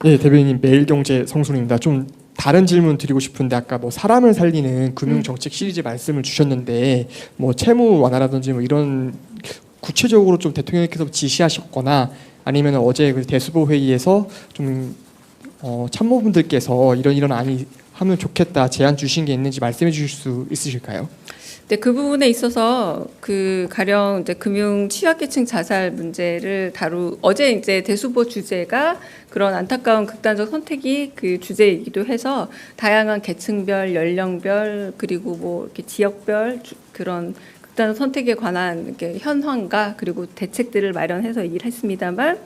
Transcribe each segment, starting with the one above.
예, 대변인님 매일경제 성순입니다. 좀 다른 질문 드리고 싶은데 아까 뭐 사람을 살리는 금융정책 시리즈 말씀을 주셨는데 뭐 채무 완화라든지 뭐 이런 구체적으로 좀 대통령께서 지시하셨거나 아니면 어제 그 대수보 회의에서 좀 참모분들께서 이런 안이 하면 좋겠다 제안 주신 게 있는지 말씀해 주실 수 있으실까요? 네, 그 부분에 있어서 그 가령 이제 금융 취약계층 자살 문제를 어제 이제 대수보 주제가 그런 안타까운 극단적 선택이 그 주제이기도 해서 다양한 계층별, 연령별 그리고 뭐 이렇게 지역별 그런 극단적 선택에 관한 이렇게 현황과 그리고 대책들을 마련해서 얘기를 했습니다만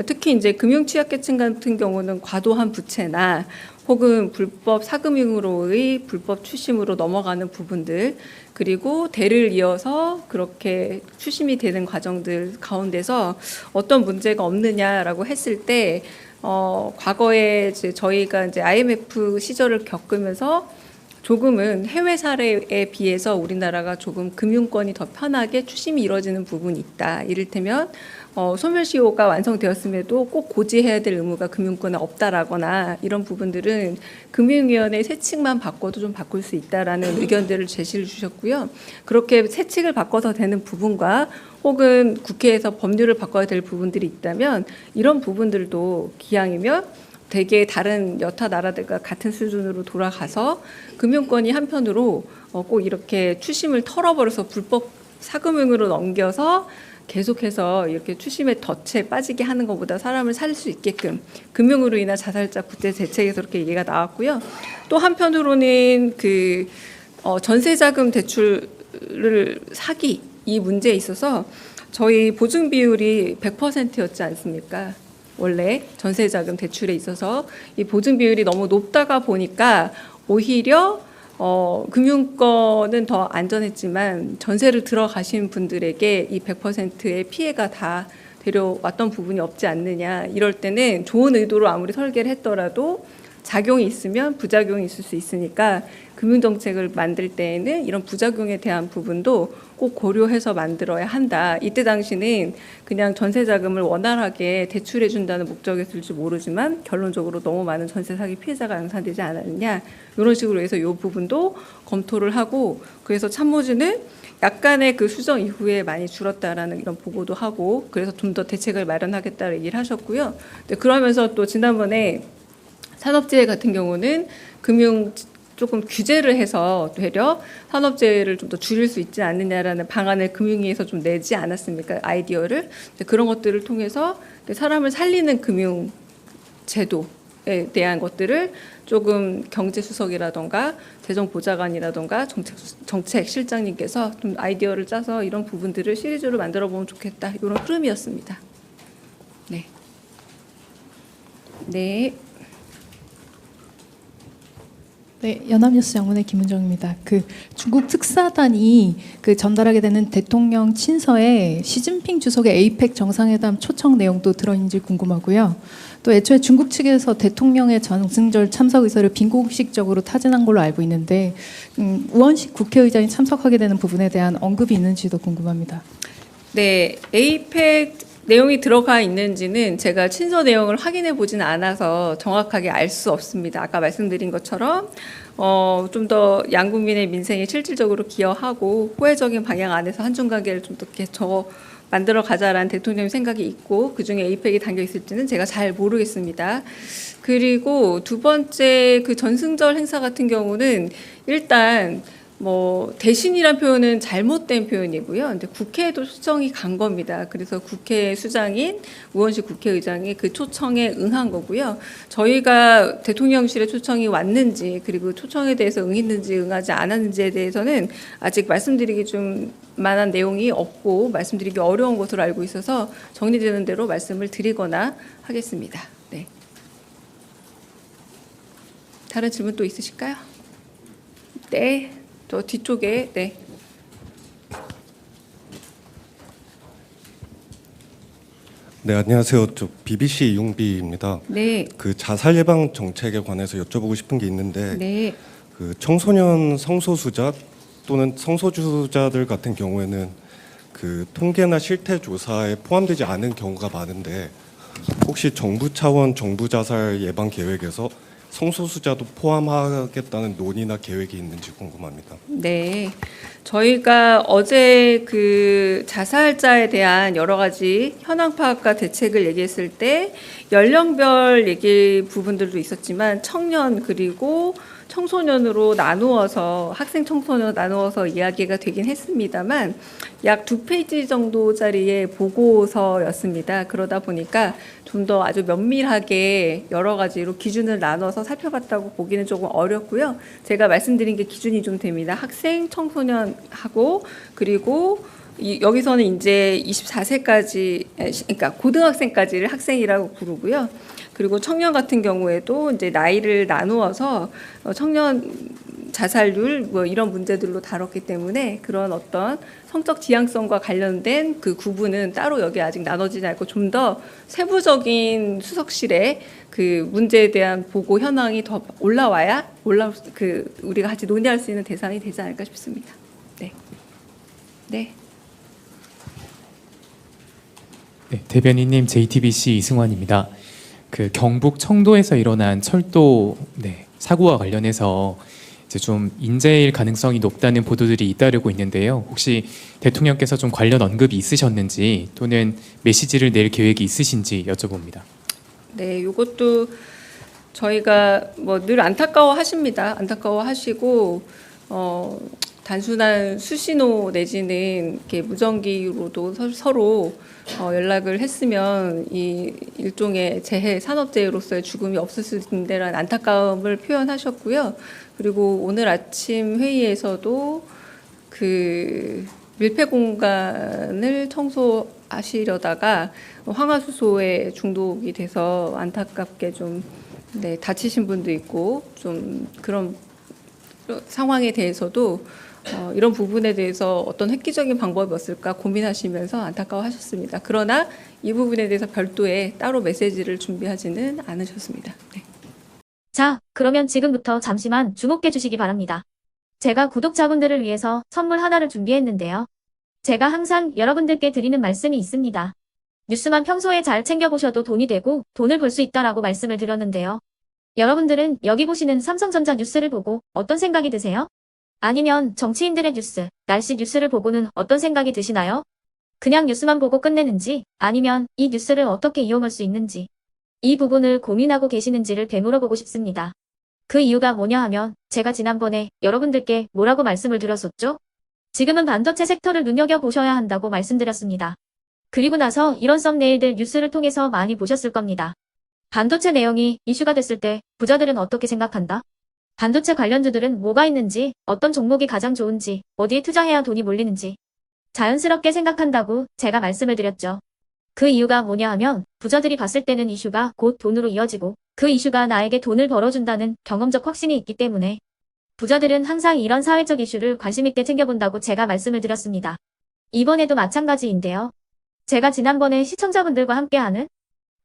특히 이제 금융 취약계층 같은 경우는 과도한 부채나 혹은 불법 사금융으로의 불법 추심으로 넘어가는 부분들 그리고 대를 이어서 그렇게 추심이 되는 과정들 가운데서 어떤 문제가 없느냐라고 했을 때 과거에 이제 저희가 이제 IMF 시절을 겪으면서 조금은 해외 사례에 비해서 우리나라가 조금 금융권이 더 편하게 추심이 이루어지는 부분이 있다. 이를테면 소멸시효가 완성되었음에도 꼭 고지해야 될 의무가 금융권에 없다라거나 이런 부분들은 금융위원회 세칙만 바꿔도 좀 바꿀 수 있다라는 의견들을 제시를 주셨고요. 그렇게 세칙을 바꿔서 되는 부분과 혹은 국회에서 법률을 바꿔야 될 부분들이 있다면 이런 부분들도 기왕이면 되게 다른 여타 나라들과 같은 수준으로 돌아가서 금융권이 한편으로 꼭 이렇게 추심을 털어버려서 불법 사금융으로 넘겨서 계속해서 이렇게 추심의 덫에 빠지게 하는 것보다 사람을 살릴 수 있게끔 금융으로 인한 자살자 구제 대책에서 그렇게 얘기가 나왔고요. 또 한편으로는 그 전세자금 대출을 사기 이 문제에 있어서 저희 보증 비율이 100%였지 않습니까? 원래 전세자금 대출에 있어서 이 보증 비율이 너무 높다가 보니까 오히려 금융권은 더 안전했지만 전세를 들어가신 분들에게 이 100%의 피해가 다 데려왔던 부분이 없지 않느냐. 이럴 때는 좋은 의도로 아무리 설계를 했더라도 작용이 있으면 부작용이 있을 수 있으니까 금융정책을 만들 때에는 이런 부작용에 대한 부분도 꼭 고려해서 만들어야 한다. 이때 당시는 그냥 전세자금을 원활하게 대출해 준다는 목적이었을지 모르지만 결론적으로 너무 많은 전세 사기 피해자가 양산되지 않았느냐. 이런 식으로 해서 이 부분도 검토를 하고 그래서 참모진은 약간의 그 수정 이후에 많이 줄었다라는 이런 보고도 하고 그래서 좀 더 대책을 마련하겠다는 얘기를 하셨고요. 그러면서 또 지난번에 산업재해 같은 경우는 금융 조금 규제를 해서 되려 산업재해를 좀 더 줄일 수 있지 않느냐라는 방안을 금융위에서 좀 내지 않았습니까? 아이디어를. 그런 것들을 통해서 사람을 살리는 금융 제도에 대한 것들을 조금 경제수석이라던가 재정보좌관이라던가 정책실장님께서 좀 아이디어를 짜서 이런 부분들을 시리즈로 만들어 보면 좋겠다. 이런 흐름이었습니다. 네. 네. 네, 연합뉴스 양문의 김은정입니다. 그 중국 특사단이 그 전달하게 되는 대통령 친서에 시진핑 주석의 에이펙 정상회담 초청 내용도 들어있는지 궁금하고요. 또 애초에 중국 측에서 대통령의 전승절 참석 의사를 빈공식적으로 타진한 걸로 알고 있는데 우원식 국회의장이 참석하게 되는 부분에 대한 언급이 있는지도 궁금합니다. 네, 에이펙 내용이 들어가 있는지는 제가 친서 내용을 확인해 보진 않아서 정확하게 알 수 없습니다. 아까 말씀드린 것처럼 좀 더 양국민의 민생에 실질적으로 기여하고 호혜적인 방향 안에서 한중 관계를 좀 더 만들어 가자라는 대통령의 생각이 있고 그중에 에이펙이 담겨 있을지는 제가 잘 모르겠습니다. 그리고 두 번째 그 전승절 행사 같은 경우는 일단 뭐 대신이란 표현은 잘못된 표현이고요. 근데 국회에도 초청이 간 겁니다. 그래서 국회 수장인 우원식 국회의장이 그 초청에 응한 거고요. 저희가 대통령실에 초청이 왔는지 그리고 초청에 대해서 응했는지 응하지 않았는지에 대해서는 아직 말씀드리기 좀 만한 내용이 없고 말씀드리기 어려운 것으로 알고 있어서 정리되는 대로 말씀을 드리거나 하겠습니다. 네. 다른 질문 또 있으실까요? 네. 저 뒤쪽에 네. 네, 안녕하세요. 저 BBC 이용비입니다. 네. 그 자살 예방 정책에 관해서 여쭤보고 싶은 게 있는데 네. 그 청소년 성소수자 또는 성소수자들 같은 경우에는 그 통계나 실태 조사에 포함되지 않은 경우가 많은데 혹시 정부 차원 정부 자살 예방 계획에서 성소수자도 포함하겠다는 논의나 계획이 있는지 궁금합니다. 네. 저희가 어제 그 자살자에 대한 여러 가지 현황 파악과 대책을 얘기했을 때 연령별 얘기 부분들도 있었지만 청년 그리고 청소년으로 나누어서 학생 청소년 나누어서 이야기가 되긴 했습니다만 약 2페이지 정도짜리의 보고서였습니다. 그러다 보니까 좀 더 아주 면밀하게 여러 가지로 기준을 나눠서 살펴봤다고 보기는 조금 어렵고요. 제가 말씀드린 게 기준이 좀 됩니다. 학생, 청소년하고 그리고 여기서는 이제 24세까지, 그러니까 고등학생까지를 학생이라고 부르고요. 그리고 청년 같은 경우에도 이제 나이를 나누어서 청년 자살률 뭐 이런 문제들로 다뤘기 때문에 그런 어떤 성적 지향성과 관련된 그 구분은 따로 여기 아직 나눠지지 않고 좀 더 세부적인 수석실에 그 문제에 대한 보고 현황이 더 올라와야 우리가 같이 논의할 수 있는 대상이 되지 않을까 싶습니다. 네. 네. 네, 대변인님 JTBC 이승환입니다. 그 경북 청도에서 일어난 철도 사고와 관련해서 이제 좀 인재일 가능성이 높다는 보도들이 잇따르고 있는데요. 혹시 대통령께서 좀 관련 언급이 있으셨는지 또는 메시지를 낼 계획이 있으신지 여쭤봅니다. 네, 이것도 저희가 뭐 늘 안타까워하십니다. 안타까워하시고 단순한 수신호 내지는 이렇게 무전기로도 서로 연락을 했으면 이 일종의 재해, 산업재해로서의 죽음이 없었을 텐데라는 안타까움을 표현하셨고요. 그리고 오늘 아침 회의에서도 그 밀폐 공간을 청소하시려다가 황화수소에 중독이 돼서 안타깝게 좀 다치신 분도 있고 좀 그런 상황에 대해서도 이런 부분에 대해서 어떤 획기적인 방법이 없을까 고민하시면서 안타까워하셨습니다. 그러나 이 부분에 대해서 별도의 따로 메시지를 준비하지는 않으셨습니다. 네. 자, 그러면 지금부터 잠시만 주목해 주시기 바랍니다. 제가 구독자분들을 위해서 선물 하나를 준비했는데요. 제가 항상 여러분들께 드리는 말씀이 있습니다. 뉴스만 평소에 잘 챙겨보셔도 돈이 되고 돈을 벌 수 있다라고 말씀을 드렸는데요. 여러분들은 여기 보시는 삼성전자 뉴스를 보고 어떤 생각이 드세요? 아니면 정치인들의 뉴스, 날씨 뉴스를 보고는 어떤 생각이 드시나요? 그냥 뉴스만 보고 끝내는지 아니면 이 뉴스를 어떻게 이용할 수 있는지 이 부분을 고민하고 계시는지를 되물어보고 싶습니다. 그 이유가 뭐냐 하면 제가 지난번에 여러분들께 뭐라고 말씀을 드렸었죠? 지금은 반도체 섹터를 눈여겨보셔야 한다고 말씀드렸습니다. 그리고 나서 이런 썸네일들 뉴스를 통해서 많이 보셨을 겁니다. 반도체 내용이 이슈가 됐을 때 부자들은 어떻게 생각한다? 반도체 관련주들은 뭐가 있는지, 어떤 종목이 가장 좋은지, 어디에 투자해야 돈이 몰리는지 자연스럽게 생각한다고 제가 말씀을 드렸죠. 그 이유가 뭐냐 하면 부자들이 봤을 때는 이슈가 곧 돈으로 이어지고 그 이슈가 나에게 돈을 벌어준다는 경험적 확신이 있기 때문에 부자들은 항상 이런 사회적 이슈를 관심 있게 챙겨본다고 제가 말씀을 드렸습니다. 이번에도 마찬가지인데요. 제가 지난번에 시청자분들과 함께하는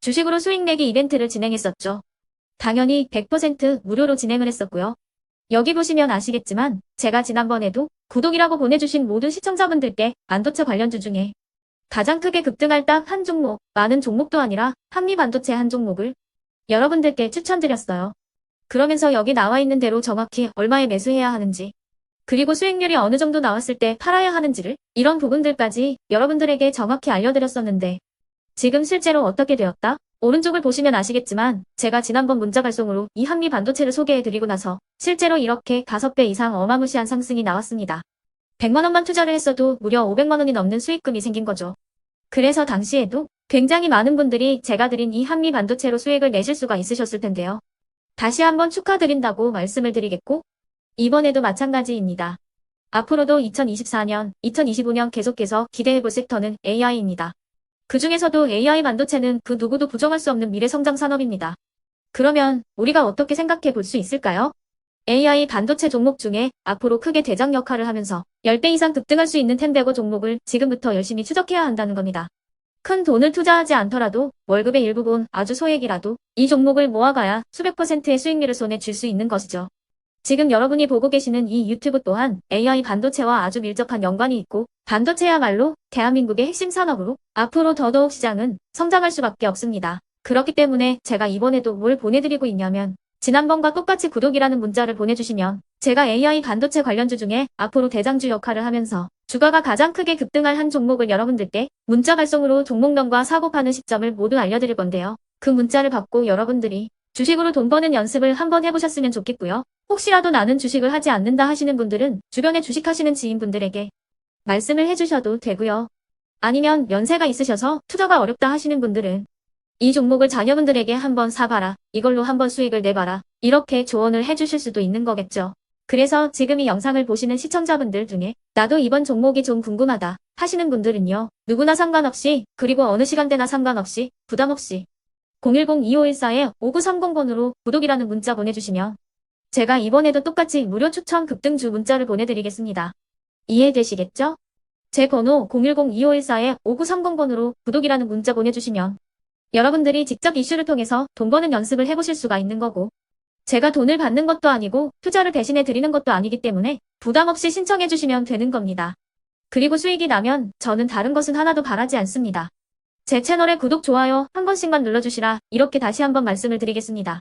주식으로 수익 내기 이벤트를 진행했었죠. 당연히 100% 무료로 진행을 했었고요. 여기 보시면 아시겠지만 제가 지난번에도 구독이라고 보내주신 모든 시청자분들께 반도체 관련주 중에 가장 크게 급등할 딱 한 종목, 많은 종목도 아니라 한미반도체 한 종목을 여러분들께 추천드렸어요. 그러면서 여기 나와 있는 대로 정확히 얼마에 매수해야 하는지, 그리고 수익률이 어느 정도 나왔을 때 팔아야 하는지를 이런 부분들까지 여러분들에게 정확히 알려드렸었는데 지금 실제로 어떻게 되었다? 오른쪽을 보시면 아시겠지만 제가 지난번 문자 발송으로 이 한미반도체를 소개해드리고 나서 실제로 이렇게 5배 이상 어마무시한 상승이 나왔습니다. 100만 원만 투자를 했어도 무려 500만 원이 넘는 수익금이 생긴 거죠. 그래서 당시에도 굉장히 많은 분들이 제가 드린 이 한미반도체로 수익을 내실 수가 있으셨을 텐데요. 다시 한번 축하드린다고 말씀을 드리겠고 이번에도 마찬가지입니다. 앞으로도 2024년, 2025년 계속해서 기대해볼 섹터는 AI입니다. 그 중에서도 AI 반도체는 그 누구도 부정할 수 없는 미래 성장 산업입니다. 그러면 우리가 어떻게 생각해 볼 수 있을까요? AI 반도체 종목 중에 앞으로 크게 대장 역할을 하면서 10배 이상 급등할 수 있는 템베고 종목을 지금부터 열심히 추적해야 한다는 겁니다. 큰 돈을 투자하지 않더라도 월급의 일부분 아주 소액이라도 이 종목을 모아가야 수백 %의 수익률을 손에 쥘 수 있는 것이죠. 지금 여러분이 보고 계시는 이 유튜브 또한 AI 반도체와 아주 밀접한 연관이 있고 반도체야말로 대한민국의 핵심 산업으로 앞으로 더더욱 시장은 성장할 수밖에 없습니다. 그렇기 때문에 제가 이번에도 뭘 보내드리고 있냐면 지난번과 똑같이 구독이라는 문자를 보내주시면 제가 AI 반도체 관련주 중에 앞으로 대장주 역할을 하면서 주가가 가장 크게 급등할 한 종목을 여러분들께 문자 발송으로 종목명과 사고 파는 시점을 모두 알려드릴 건데요. 그 문자를 받고 여러분들이 주식으로 돈 버는 연습을 한번 해보셨으면 좋겠고요. 혹시라도 나는 주식을 하지 않는다 하시는 분들은 주변에 주식하시는 지인분들에게 말씀을 해주셔도 되고요. 아니면 연세가 있으셔서 투자가 어렵다 하시는 분들은 이 종목을 자녀분들에게 한번 사봐라. 이걸로 한번 수익을 내봐라. 이렇게 조언을 해주실 수도 있는 거겠죠. 그래서 지금 이 영상을 보시는 시청자분들 중에 나도 이번 종목이 좀 궁금하다 하시는 분들은요. 누구나 상관없이 그리고 어느 시간대나 상관없이 부담 없이 010-2514-5930번으로 구독이라는 문자 보내주시면 제가 이번에도 똑같이 무료 추천 급등주 문자를 보내드리겠습니다. 이해되시겠죠? 제 번호 010-2514-5930번으로 구독이라는 문자 보내주시면 여러분들이 직접 이슈를 통해서 돈 버는 연습을 해보실 수가 있는 거고 제가 돈을 받는 것도 아니고 투자를 대신해 드리는 것도 아니기 때문에 부담 없이 신청해 주시면 되는 겁니다. 그리고 수익이 나면 저는 다른 것은 하나도 바라지 않습니다. 제 채널에 구독, 좋아요 한 번씩만 눌러주시라 이렇게 다시 한번 말씀을 드리겠습니다.